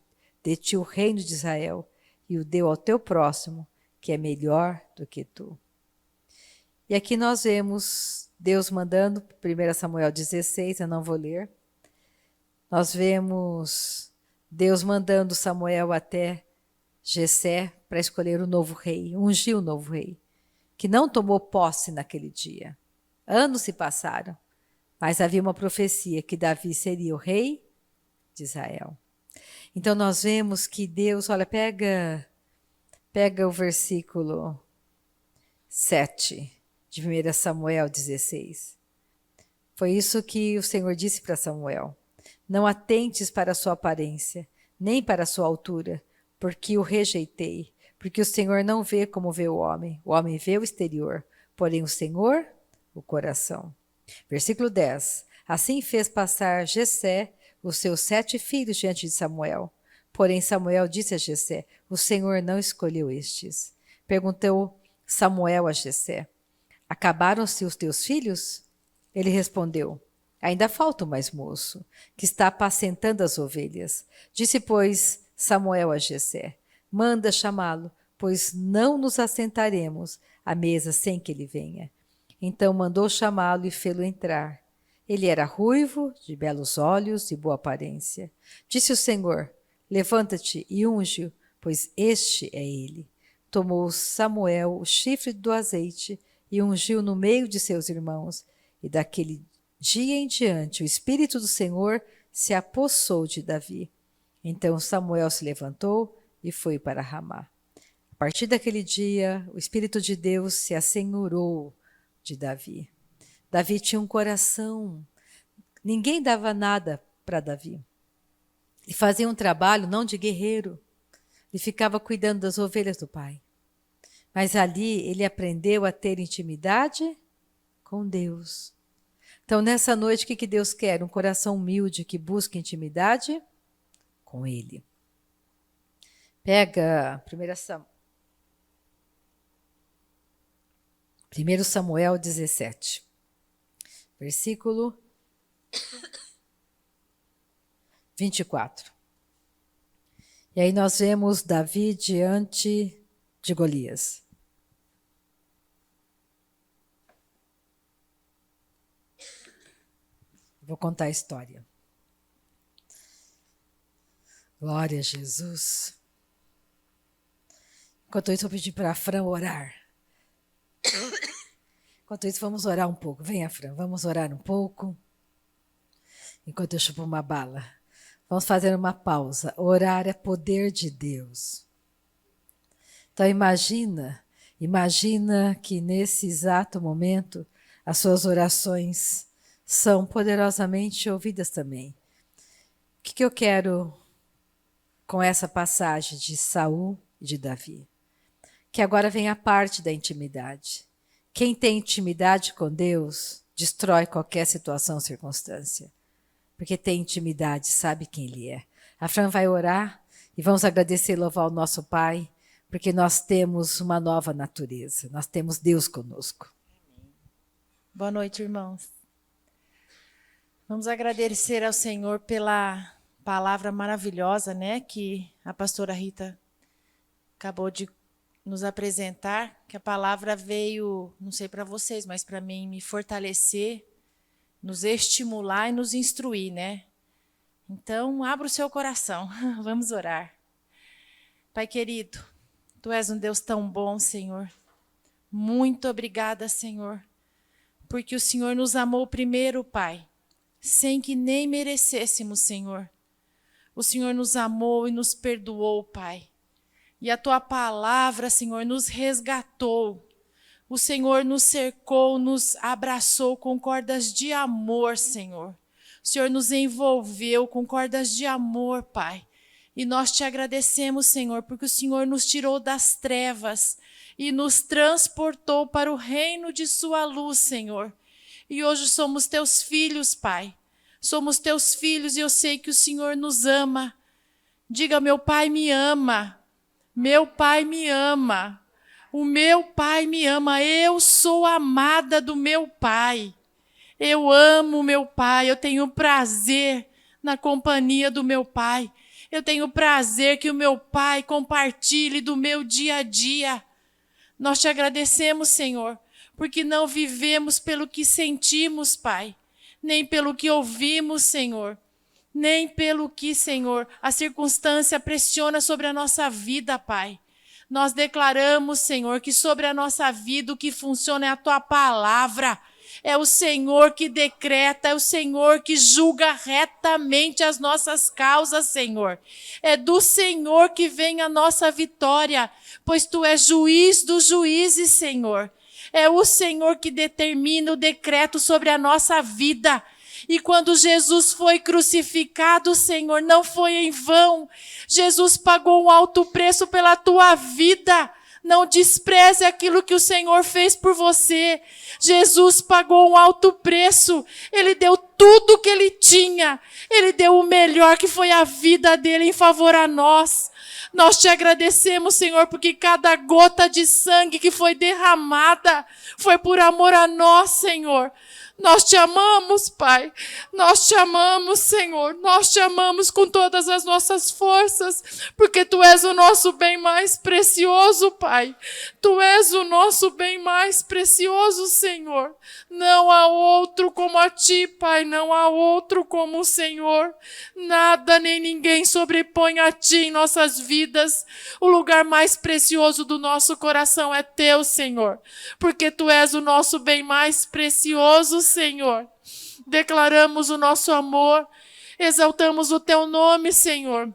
Speaker 1: de ti o reino de Israel e o deu ao teu próximo, que é melhor do que tu. E aqui nós vemos Deus mandando, 1 Samuel 16, eu não vou ler. Nós vemos Deus mandando Samuel até Jessé para escolher o novo rei, ungir o novo rei, que não tomou posse naquele dia. Anos se passaram, mas havia uma profecia que Davi seria o rei de Israel. Então nós vemos que Deus, olha, pega o versículo 7 de 1 Samuel 16. Foi isso que o Senhor disse para Samuel: não atentes para a sua aparência, nem para a sua altura, porque o rejeitei, porque o Senhor não vê como vê o homem vê o exterior, porém o Senhor, o coração. Versículo 10. Assim fez passar Jessé os seus 7 filhos diante de Samuel. Porém Samuel disse a Jessé: o Senhor não escolheu estes. Perguntou Samuel a Jessé: acabaram-se os teus filhos? Ele respondeu: ainda falta o mais moço, que está apacentando as ovelhas. Disse, pois, Samuel a Jessé: manda chamá-lo, pois não nos assentaremos à mesa sem que ele venha. Então mandou chamá-lo e fê-lo entrar. Ele era ruivo, de belos olhos e boa aparência. Disse o Senhor: levanta-te e unge-o, pois este é ele. Tomou Samuel o chifre do azeite e ungiu no meio de seus irmãos. E daquele dia em diante o Espírito do Senhor se apossou de Davi. Então Samuel se levantou e foi para Ramá. A partir daquele dia, o Espírito de Deus se assenhorou de Davi. Davi tinha um coração. Ninguém dava nada para Davi. Ele fazia um trabalho não de guerreiro. Ele ficava cuidando das ovelhas do pai. Mas ali ele aprendeu a ter intimidade com Deus. Então, nessa noite, o que Deus quer? Um coração humilde que busca intimidade com Ele. Pega 1 Samuel 17, versículo 24. E aí nós vemos Davi diante de Golias. Vou contar a história. Glória a Jesus. Enquanto isso, eu vou pedir para a Fran orar. Enquanto isso, vamos orar um pouco. Venha, Fran, vamos orar um pouco. Enquanto eu chupo uma bala. Vamos fazer uma pausa. Orar é poder de Deus. Então, imagina que nesse exato momento, as suas orações são poderosamente ouvidas também. O que eu quero com essa passagem de Saul e de Davi? Que agora vem a parte da intimidade. Quem tem intimidade com Deus destrói qualquer situação ou circunstância. Porque tem intimidade, sabe quem Ele é. A Fran vai orar e vamos agradecer e louvar o nosso Pai, porque nós temos uma nova natureza, nós temos Deus conosco.
Speaker 2: Boa noite, irmãos. Vamos agradecer ao Senhor pela palavra maravilhosa, né, que a pastora Rita acabou de nos apresentar, que a palavra veio, não sei para vocês, mas para mim, me fortalecer, nos estimular e nos instruir, né? Então, abra o seu coração, vamos orar. Pai querido, Tu és um Deus tão bom, Senhor. Muito obrigada, Senhor, porque o Senhor nos amou primeiro, Pai, sem que nem merecêssemos, Senhor. O Senhor nos amou e nos perdoou, Pai. E a Tua palavra, Senhor, nos resgatou. O Senhor nos cercou, nos abraçou com cordas de amor, Senhor. O Senhor nos envolveu com cordas de amor, Pai. E nós te agradecemos, Senhor, porque o Senhor nos tirou das trevas e nos transportou para o reino de Sua luz, Senhor. E hoje somos Teus filhos, Pai. Somos Teus filhos e eu sei que o Senhor nos ama. Diga, meu Pai me ama. Meu Pai me ama. O meu Pai me ama. Eu sou amada do meu Pai. Eu amo meu Pai. Eu tenho prazer na companhia do meu Pai. Eu tenho prazer que o meu Pai compartilhe do meu dia a dia. Nós te agradecemos, Senhor, porque não vivemos pelo que sentimos, Pai, nem pelo que ouvimos, Senhor, nem pelo que, Senhor, a circunstância pressiona sobre a nossa vida, Pai. Nós declaramos, Senhor, que sobre a nossa vida o que funciona é a Tua palavra. É o Senhor que decreta, é o Senhor que julga retamente as nossas causas, Senhor. É do Senhor que vem a nossa vitória, pois Tu és juiz dos juízes, Senhor. É o Senhor que determina o decreto sobre a nossa vida. E quando Jesus foi crucificado, Senhor, não foi em vão. Jesus pagou um alto preço pela tua vida. Não despreze aquilo que o Senhor fez por você. Jesus pagou um alto preço. Ele deu tudo o que ele tinha. Ele deu o melhor, que foi a vida dele em favor a nós. Nós te agradecemos, Senhor, porque cada gota de sangue que foi derramada foi por amor a nós, Senhor. Nós te amamos, Pai. Nós te amamos, Senhor. Nós te amamos com todas as nossas forças, porque Tu és o nosso bem mais precioso, Pai. Tu és o nosso bem mais precioso, Senhor. Não há outro como a Ti, Pai. Não há outro como o Senhor. Nada nem ninguém sobrepõe a Ti em nossas vidas. O lugar mais precioso do nosso coração é Teu, Senhor, porque Tu és o nosso bem mais precioso, Senhor. Declaramos o nosso amor, exaltamos o Teu nome, Senhor.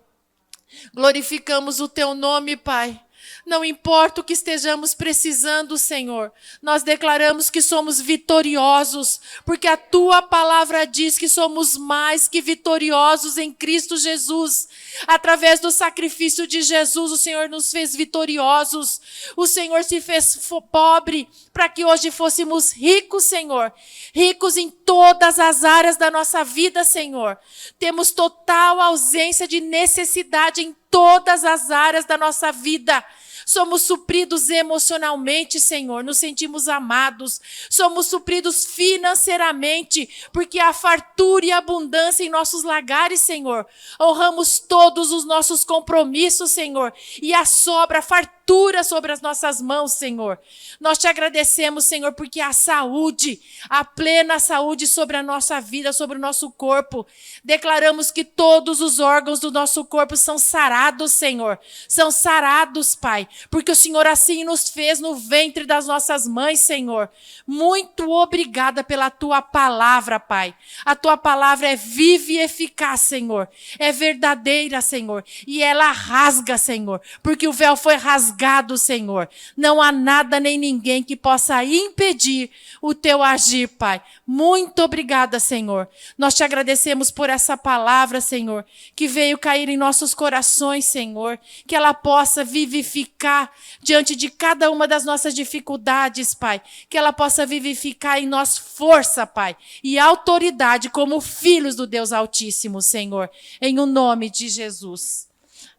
Speaker 2: Glorificamos o Teu nome, Pai. Não importa o que estejamos precisando, Senhor, nós declaramos que somos vitoriosos, porque a Tua palavra diz que somos mais que vitoriosos em Cristo Jesus. Através do sacrifício de Jesus, o Senhor nos fez vitoriosos. O Senhor se fez pobre para que hoje fôssemos ricos, Senhor. Ricos em todas as áreas da nossa vida, Senhor. Temos total ausência de necessidade em todas as áreas da nossa vida. Somos supridos emocionalmente, Senhor, nos sentimos amados. Somos supridos financeiramente, porque há fartura e abundância em nossos lagares, Senhor. Honramos todos os nossos compromissos, Senhor, e a sobra, a fartura sobre as nossas mãos, Senhor. Nós te agradecemos, Senhor, porque há saúde, há plena saúde sobre a nossa vida, sobre o nosso corpo. Declaramos que todos os órgãos do nosso corpo são sarados, Senhor. São sarados, Pai, porque o Senhor assim nos fez no ventre das nossas mães, Senhor. Muito obrigada pela Tua palavra, Pai. A Tua palavra é viva e eficaz, Senhor. É verdadeira, Senhor. E ela rasga, Senhor, porque o véu foi rasgado, Senhor. Não há nada nem ninguém que possa impedir o Teu agir, Pai. Muito obrigada, Senhor. Nós te agradecemos por essa palavra, Senhor, que veio cair em nossos corações, Senhor, que ela possa vivificar diante de cada uma das nossas dificuldades, Pai, que ela possa vivificar em nós força, Pai, e autoridade como filhos do Deus Altíssimo, Senhor, em o nome de Jesus.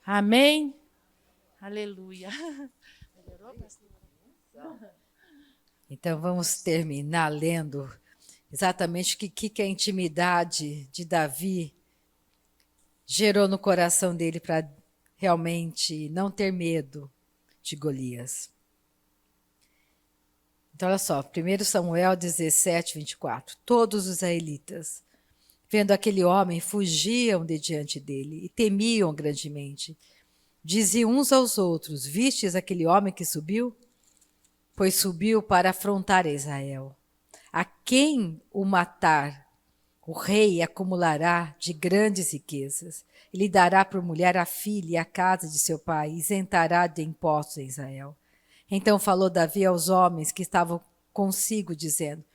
Speaker 2: Amém? Aleluia.
Speaker 1: Então vamos terminar lendo exatamente o que a intimidade de Davi gerou no coração dele para realmente não ter medo de Golias. Então olha só, 1 Samuel 17, 24. Todos os israelitas, vendo aquele homem, fugiam de diante dele e temiam grandemente. Diziam uns aos outros: vistes aquele homem que subiu? Pois subiu para afrontar Israel. A quem o matar, o rei acumulará de grandes riquezas. Ele dará por mulher a filha e a casa de seu pai, e isentará de impostos em Israel. Então falou Davi aos homens que estavam consigo, dizendo: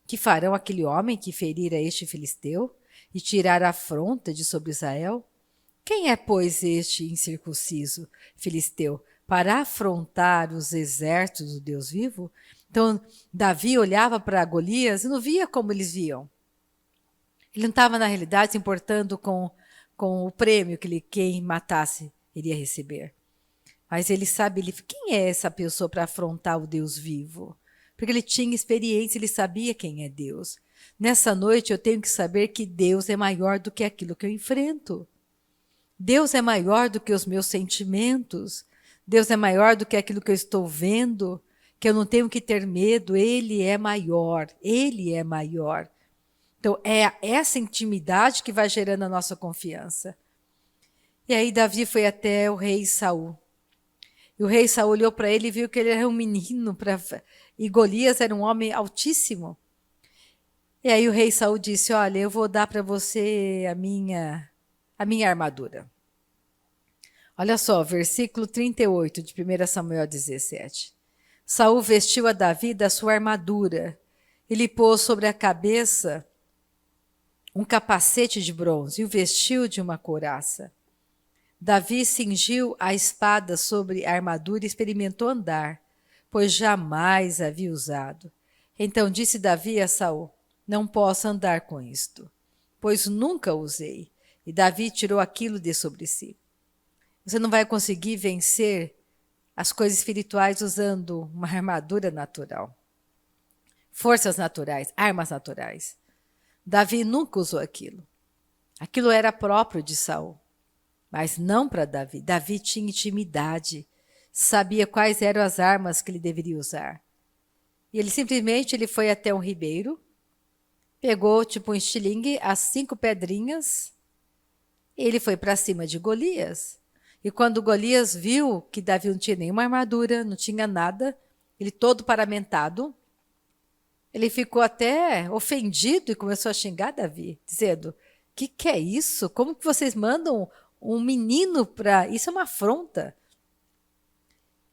Speaker 1: que farão aquele homem que ferir a este filisteu e tirar a afronta de sobre Israel? Quem é, pois, este incircunciso filisteu para afrontar os exércitos do Deus vivo? Então, Davi olhava para Golias e não via como eles viam. Ele não estava, na realidade, se importando com o prêmio que quem matasse iria receber. Mas ele sabe, quem é essa pessoa para afrontar o Deus vivo? Porque ele tinha experiência, ele sabia quem é Deus. Nessa noite eu tenho que saber que Deus é maior do que aquilo que eu enfrento. Deus é maior do que os meus sentimentos. Deus é maior do que aquilo que eu estou vendo, que eu não tenho que ter medo. Ele é maior, Ele é maior. Então, é essa intimidade que vai gerando a nossa confiança. E aí Davi foi até o rei Saul. E o rei Saul olhou para ele e viu que ele era um menino, e Golias era um homem altíssimo. E aí o rei Saul disse, olha, eu vou dar para você a minha armadura. Olha só, versículo 38 de 1 Samuel 17. Saul vestiu a Davi da sua armadura. Ele pôs sobre a cabeça um capacete de bronze e o vestiu de uma couraça. Davi cingiu a espada sobre a armadura e experimentou andar, pois jamais havia usado. Então disse Davi a Saul, não posso andar com isto, pois nunca usei. E Davi tirou aquilo de sobre si. Você não vai conseguir vencer as coisas espirituais usando uma armadura natural. Forças naturais, armas naturais. Davi nunca usou aquilo. Aquilo era próprio de Saul, mas não para Davi. Davi tinha intimidade, sabia quais eram as armas que ele deveria usar. E ele simplesmente foi até um ribeiro, pegou tipo um estilingue, as 5 pedrinhas, e ele foi para cima de Golias. E quando Golias viu que Davi não tinha nenhuma armadura, não tinha nada, ele todo paramentado, ele ficou até ofendido e começou a xingar Davi, dizendo, que é isso? Como que vocês mandam um menino para... Isso é uma afronta.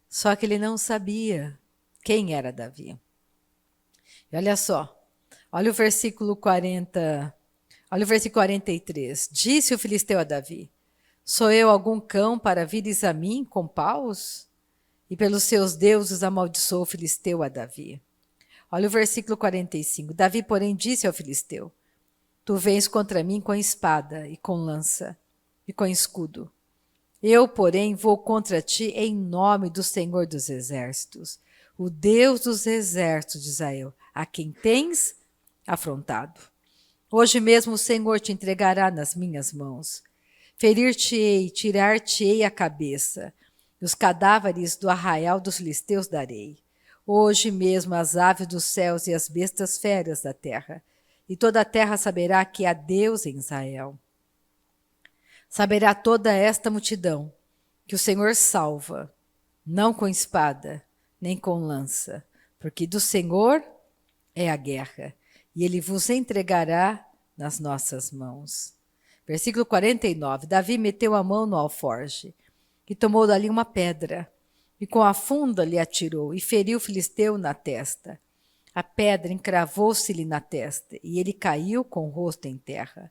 Speaker 1: Só que ele não sabia quem era Davi. E olha só, olha o versículo 40, olha o versículo 43. Disse o filisteu a Davi, sou eu algum cão para vires a mim com paus? E pelos seus deuses amaldiçoou o filisteu a Davi. Olha o versículo 45. Davi, porém, disse ao filisteu, tu vens contra mim com espada e com lança e com escudo. Eu, porém, vou contra ti em nome do Senhor dos Exércitos, o Deus dos Exércitos de Israel, a quem tens afrontado. Hoje mesmo o Senhor te entregará nas minhas mãos. Ferir-te-ei, tirar-te-ei a cabeça, e os cadáveres do arraial dos filisteus darei. Hoje mesmo as aves dos céus e as bestas feras da terra, e toda a terra saberá que há Deus em Israel. Saberá toda esta multidão que o Senhor salva, não com espada, nem com lança, porque do Senhor é a guerra, e ele vos entregará nas nossas mãos. Versículo 49. Davi meteu a mão no alforje, e tomou dali uma pedra, e com a funda lhe atirou, e feriu o filisteu na testa. A pedra encravou-se-lhe na testa, e ele caiu com o rosto em terra.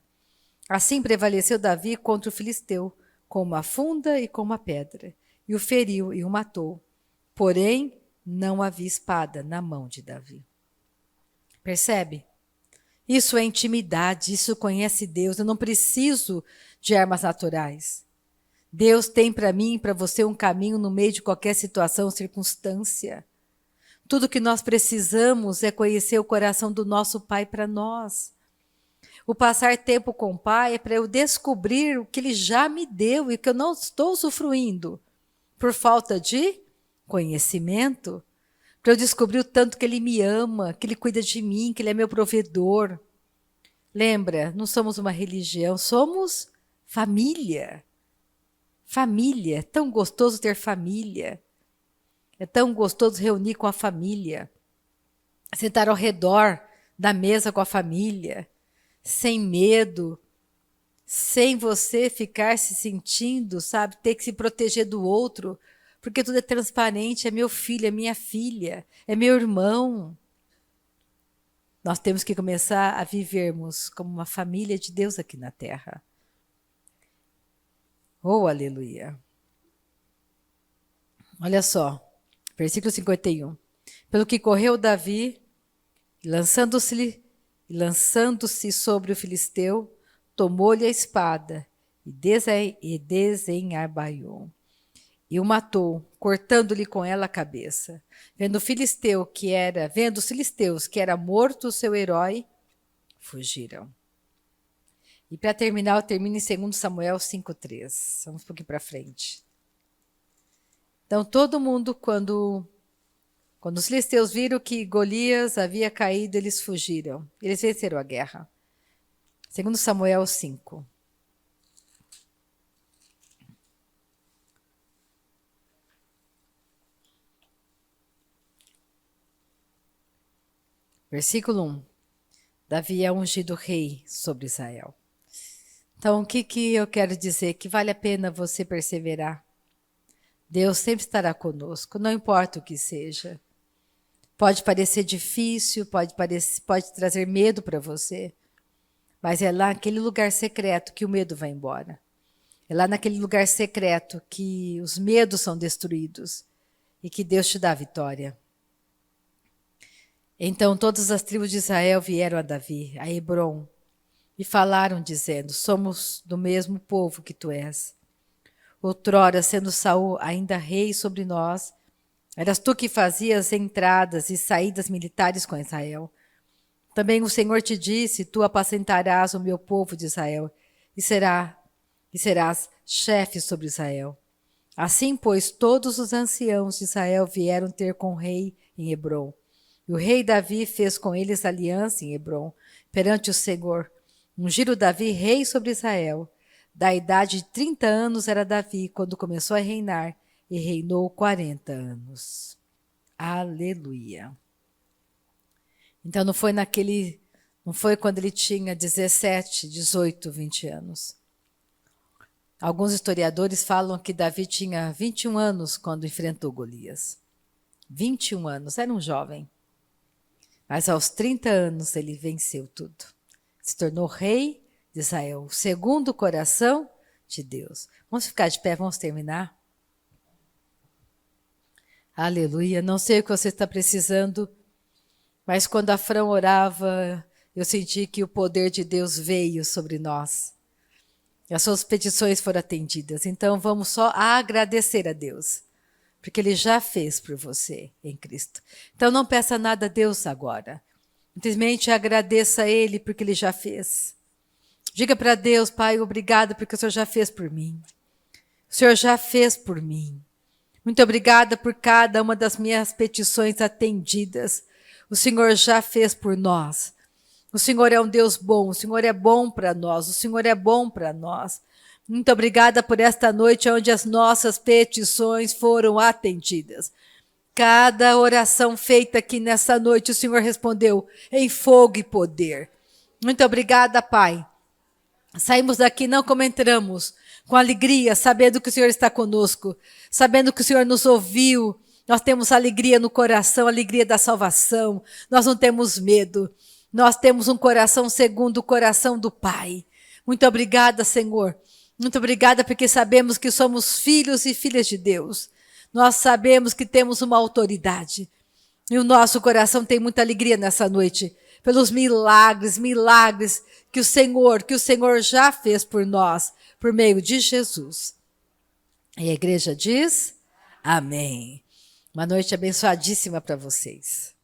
Speaker 1: Assim prevaleceu Davi contra o filisteu, com uma funda e com uma pedra, e o feriu e o matou. Porém, não havia espada na mão de Davi. Percebe? Isso é intimidade, isso conhece Deus. Eu não preciso de armas naturais. Deus tem para mim e para você um caminho no meio de qualquer situação, circunstância. Tudo que nós precisamos é conhecer o coração do nosso Pai para nós. O passar tempo com o Pai é para eu descobrir o que Ele já me deu e que eu não estou usufruindo por falta de conhecimento, para eu descobrir o tanto que Ele me ama, que Ele cuida de mim, que Ele é meu provedor. Lembra, não somos uma religião, somos família. Família, é tão gostoso ter família. É tão gostoso reunir com a família. Sentar ao redor da mesa com a família, sem medo, sem você ficar se sentindo, sabe, ter que se proteger do outro, porque tudo é transparente, é meu filho, é minha filha, é meu irmão. Nós temos que começar a vivermos como uma família de Deus aqui na terra. Oh, aleluia! Olha só, versículo 51. Pelo que correu Davi, lançando-se sobre o filisteu, tomou-lhe a espada e desenharbaiou. e o matou, cortando-lhe com ela a cabeça. Vendo os filisteus que era morto o seu herói, fugiram. E para terminar, eu termino em 2 Samuel 5:3. Vamos um pouquinho para frente. Então, todo mundo, quando os filisteus viram que Golias havia caído, eles fugiram. Eles venceram a guerra. 2 Samuel 5. Versículo 1. Davi é ungido rei sobre Israel. Então, o que eu quero dizer? Que vale a pena você perseverar. Deus sempre estará conosco, não importa o que seja. Pode parecer difícil, pode trazer medo para você, mas é lá naquele lugar secreto que o medo vai embora. É lá naquele lugar secreto que os medos são destruídos e que Deus te dá a vitória. Então todas as tribos de Israel vieram a Davi, a Hebrom, e falaram dizendo: somos do mesmo povo que tu és. Outrora, sendo Saul ainda rei sobre nós, eras tu que fazias entradas e saídas militares com Israel. Também o Senhor te disse: tu apacentarás o meu povo de Israel, e serás chefe sobre Israel. Assim, pois, todos os anciãos de Israel vieram ter com o rei em Hebrom. E o rei Davi fez com eles aliança em Hebrom, perante o Senhor. Ungiram Davi rei sobre Israel. Da idade de 30 anos era Davi, quando começou a reinar, e reinou 40 anos. Aleluia. Então não foi quando ele tinha 17, 18, 20 anos. Alguns historiadores falam que Davi tinha 21 anos quando enfrentou Golias. 21 anos, era um jovem. Mas aos 30 anos ele venceu tudo. Se tornou rei de Israel, segundo o coração de Deus. Vamos ficar de pé, vamos terminar? Aleluia. Não sei o que você está precisando, mas quando a Fran orava, eu senti que o poder de Deus veio sobre nós. E as suas petições foram atendidas. Então vamos só agradecer a Deus, porque Ele já fez por você em Cristo. Então não peça nada a Deus agora. Simplesmente agradeça a Ele porque Ele já fez. Diga para Deus: Pai, obrigado porque o Senhor já fez por mim. O Senhor já fez por mim. Muito obrigada por cada uma das minhas petições atendidas. O Senhor já fez por nós. O Senhor é um Deus bom, o Senhor é bom para nós, o Senhor é bom para nós. Muito obrigada por esta noite onde as nossas petições foram atendidas. Cada oração feita aqui nessa noite, o Senhor respondeu em fogo e poder. Muito obrigada, Pai. Saímos daqui não como entramos, com alegria, sabendo que o Senhor está conosco, sabendo que o Senhor nos ouviu. Nós temos alegria no coração, alegria da salvação. Nós não temos medo. Nós temos um coração segundo o coração do Pai. Muito obrigada, Senhor. Muito obrigada porque sabemos que somos filhos e filhas de Deus. Nós sabemos que temos uma autoridade. E o nosso coração tem muita alegria nessa noite, pelos milagres que o Senhor já fez por nós, por meio de Jesus. E a igreja diz: amém. Uma noite abençoadíssima para vocês.